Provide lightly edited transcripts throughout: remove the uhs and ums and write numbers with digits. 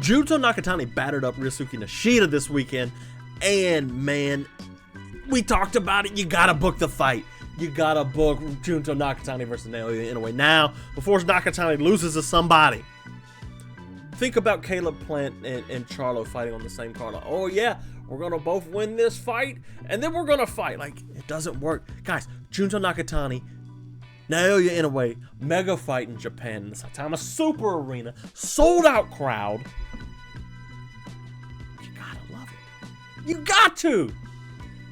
Junto Nakatani battered up Ryosuke Nishida this weekend, and man, we talked about it. You gotta book the fight. You gotta book Junto Nakatani versus Naoya Inoue now before Nakatani loses to somebody. Think about Caleb Plant and Charlo fighting on the same card. Like, oh yeah, we're gonna both win this fight, and then we're gonna fight. Like, it doesn't work, guys. Junto Nakatani, Naoya Inoue, mega fight in Japan in the Saitama Super Arena, sold out crowd. You gotta love it. You got to.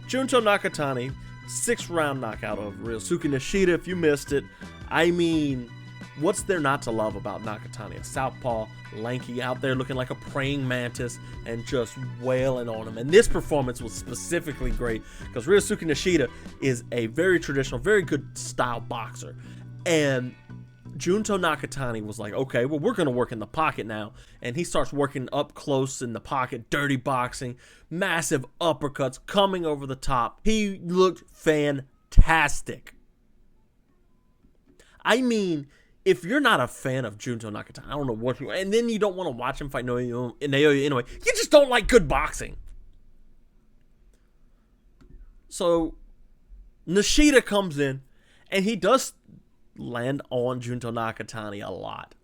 Junto Nakatani, 6th-round knockout of Ryosuke Nishida. If you missed it, I mean, what's there not to love about Nakatani? A Southpaw, lanky, out there looking like a praying mantis and just wailing on him. And this performance was specifically great because Ryosuke Nishida is a very traditional, very good style boxer. And Junto Nakatani was like, okay, well, we're going to work in the pocket now. And he starts working up close in the pocket, dirty boxing, massive uppercuts coming over the top. He looked fantastic. I mean, if you're not a fan of Junto Nakatani, I don't know what you, and then you don't want to watch him fight Naoya Inoue, you just don't like good boxing. So Nishida comes in, and he does land on Junto Nakatani a lot.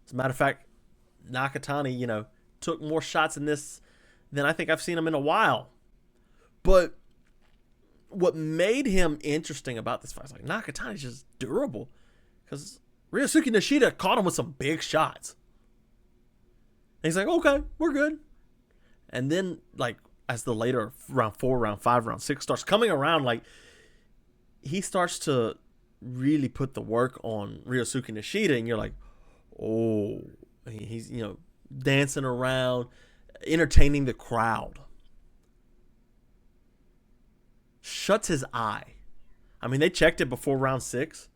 As a matter of fact, Nakatani, took more shots in this than I think I've seen him in a while. But what made him interesting about this fight is like Nakatani's just durable. Because Ryosuke Nishida caught him with some big shots. And he's like, okay, we're good. And then, like, as the later round 4, round 5, round 6 starts coming around, like, he starts to really put the work on Ryosuke Nishida. And you're like, oh, he's, dancing around, entertaining the crowd. Shuts his eye. I mean, they checked it before round 6.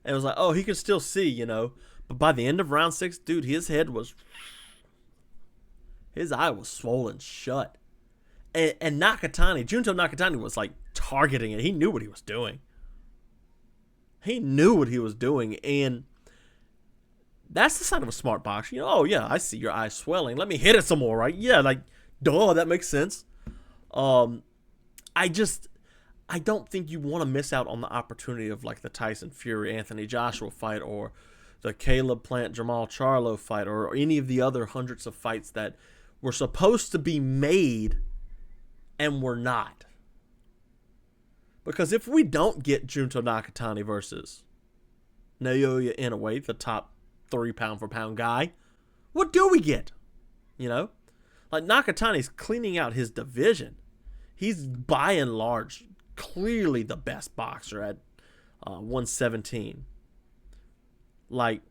And it was like, oh, he can still see, But by the end of round 6, dude, his eye was swollen shut. And Nakatani, Junto Nakatani was like targeting it. He knew what he was doing. And that's the sign of a smart boxer. Oh yeah, I see your eyes swelling. Let me hit it some more, right? Yeah, like, duh, that makes sense. I don't think you want to miss out on the opportunity of like the Tyson Fury Anthony Joshua fight, or the Caleb Plant Jamal Charlo fight, or any of the other hundreds of fights that were supposed to be made and were not. Because if we don't get Junto Nakatani versus Naoya Inoue, the top 3 pound for pound guy, what do we get? Like Nakatani's cleaning out his division. He's by and large clearly the best boxer at 117. Like,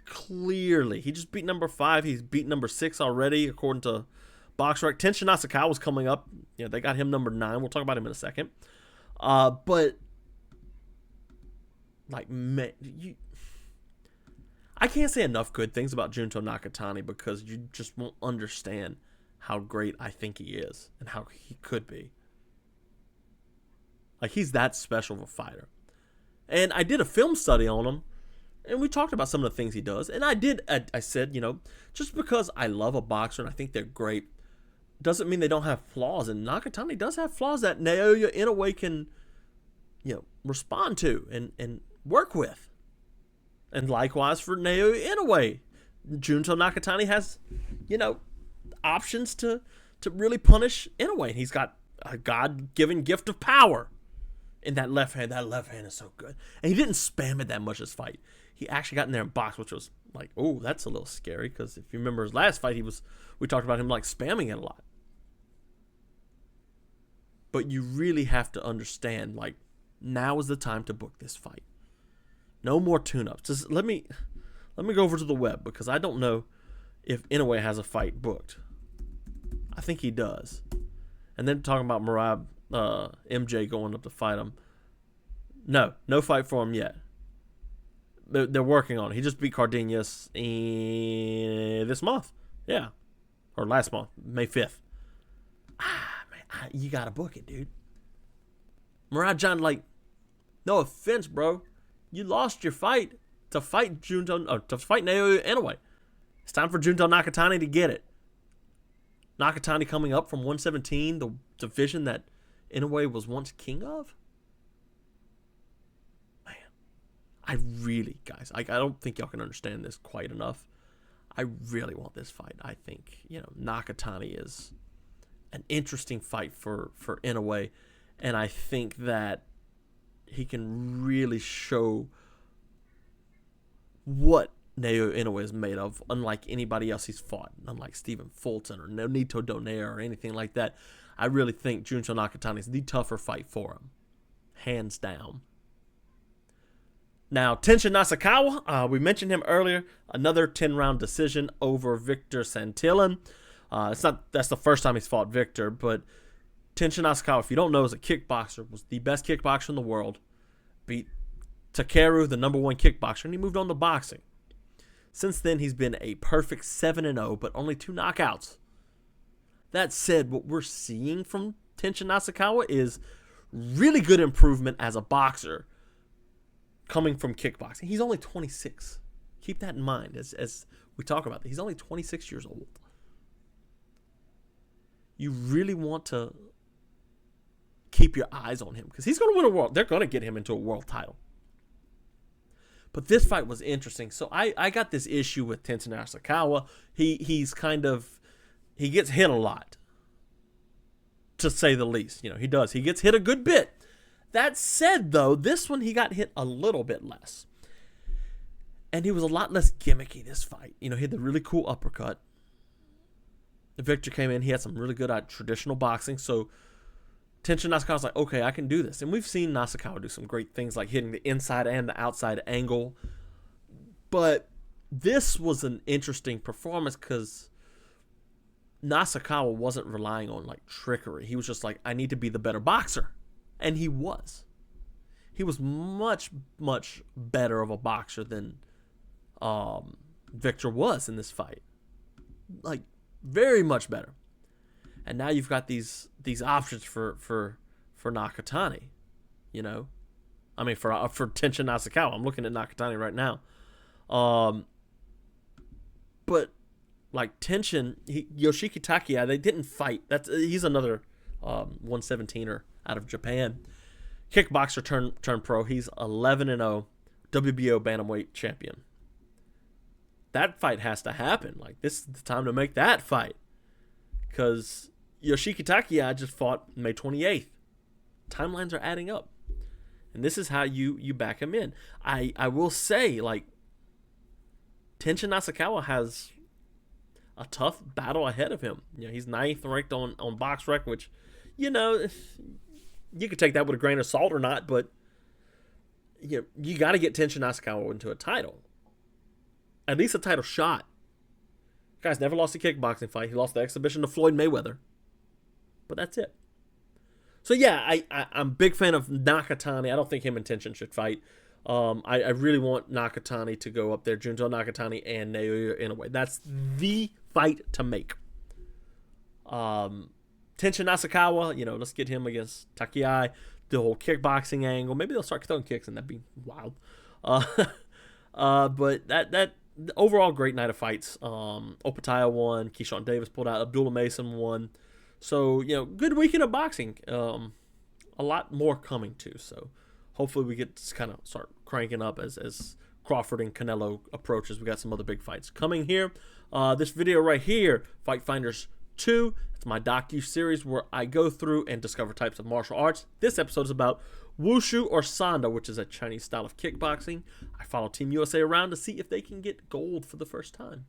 clearly. He just beat number 5. He's beat number 6 already, according to BoxRec. Tenshin Nasukawa's coming up. They got him number 9. We'll talk about him in a second. But, like, man, I can't say enough good things about Junto Nakatani because you just won't understand how great I think he is and how he could be. Like, he's that special of a fighter. And I did a film study on him, and we talked about some of the things he does. And I said, just because I love a boxer and I think they're great, doesn't mean they don't have flaws. And Nakatani does have flaws that Naoya Inoue can, respond to and work with. And likewise for Naoya Inoue, Junto Nakatani has, options to really punish Inoue. And he's got a God-given gift of power in that left hand. That left hand is so good. And he didn't spam it that much this fight. He actually got in there and boxed, which was like, oh, that's a little scary. Because if you remember his last fight, we talked about him like spamming it a lot. But you really have to understand, like, now is the time to book this fight. No more tune-ups. Just let me go over to the web, because I don't know if Inoue has a fight booked. I think he does. And then talking about Merab, MJ going up to fight him. No fight for him yet. They're working on it. He just beat Cardenas this month. Yeah. Or last month, May 5th. Man, you got to book it, dude. Murad John, like, no offense, bro. You lost your fight to fight Naoya Inoue. It's time for Junto Nakatani to get it. Nakatani coming up from 117, the division that Inoue was once king of. Man, I really, guys, I don't think y'all can understand this quite enough. I really want this fight. I think, Nakatani is an interesting fight for Inoue, and I think that he can really show what Naoya Inoue is made of, unlike anybody else he's fought, unlike Stephen Fulton or Nonito Donaire or anything like that. I really think Junto Nakatani is the tougher fight for him, hands down. Now, Tenshin Nasukawa, we mentioned him earlier, another 10-round decision over Victor Santillan. That's the first time he's fought Victor, but Tenshin Nasukawa, if you don't know, is a kickboxer, was the best kickboxer in the world, beat Takeru, the number 1 kickboxer, and he moved on to boxing. Since then, he's been a perfect 7-0, but only 2 knockouts. That said, what we're seeing from Tenshin Nasukawa is really good improvement as a boxer coming from kickboxing. He's only 26. Keep that in mind as we talk about that. He's only 26 years old. You really want to keep your eyes on him because he's going to win a world. They're going to get him into a world title. But this fight was interesting. So I got this issue with Tenshin Nasukawa. He gets hit a lot, to say the least. He does. He gets hit a good bit. That said, though, this one he got hit a little bit less. And he was a lot less gimmicky this fight. He had the really cool uppercut. Victor came in. He had some really good traditional boxing. So Tenshin Nasukawa was like, okay, I can do this. And we've seen Nasukawa do some great things like hitting the inside and the outside angle. But this was an interesting performance because Nasukawa wasn't relying on trickery. He was just like, I need to be the better boxer. And he was. He was much, much better of a boxer than Victor was in this fight. Very much better. And now you've got these options for Nakatani, I mean for Tenshin Nasukawa. I'm looking at Nakatani right now. But Tenshin, Yoshiki Takia, they didn't fight. He's another 117er out of Japan. Kickboxer turned pro. He's 11-0, WBO bantamweight champion. That fight has to happen. This is the time to make that fight. Because Yoshiki Takia just fought May 28th. Timelines are adding up. And this is how you back him in. I will say, Tenshin Nasukawa has a tough battle ahead of him. He's 9th ranked on BoxRec, which, you could take that with a grain of salt or not, but you got to get Tenshin Nasukawa into a title. At least a title shot. Guy's never lost a kickboxing fight. He lost the exhibition to Floyd Mayweather. But that's it. So yeah, I'm a big fan of Nakatani. I don't think him and Tenshin should fight. I really want Nakatani to go up there. Junto Nakatani and Naoya Inoue. That's the fight to make. Tenshin Nasukawa, let's get him against Takiai. The whole kickboxing angle. Maybe they'll start throwing kicks and that'd be wild. But that overall great night of fights. Opataya won. Keyshawn Davis pulled out. Abdullah Mason won. So, good weekend of boxing. A lot more coming too. So hopefully we get to kind of start cranking up as Crawford and Canelo approaches. We got some other big fights coming here. This video right here, Fight Finders 2. It's my docu-series where I go through and discover types of martial arts. This episode is about Wushu or Sanda, which is a Chinese style of kickboxing. I follow Team USA around to see if they can get gold for the first time.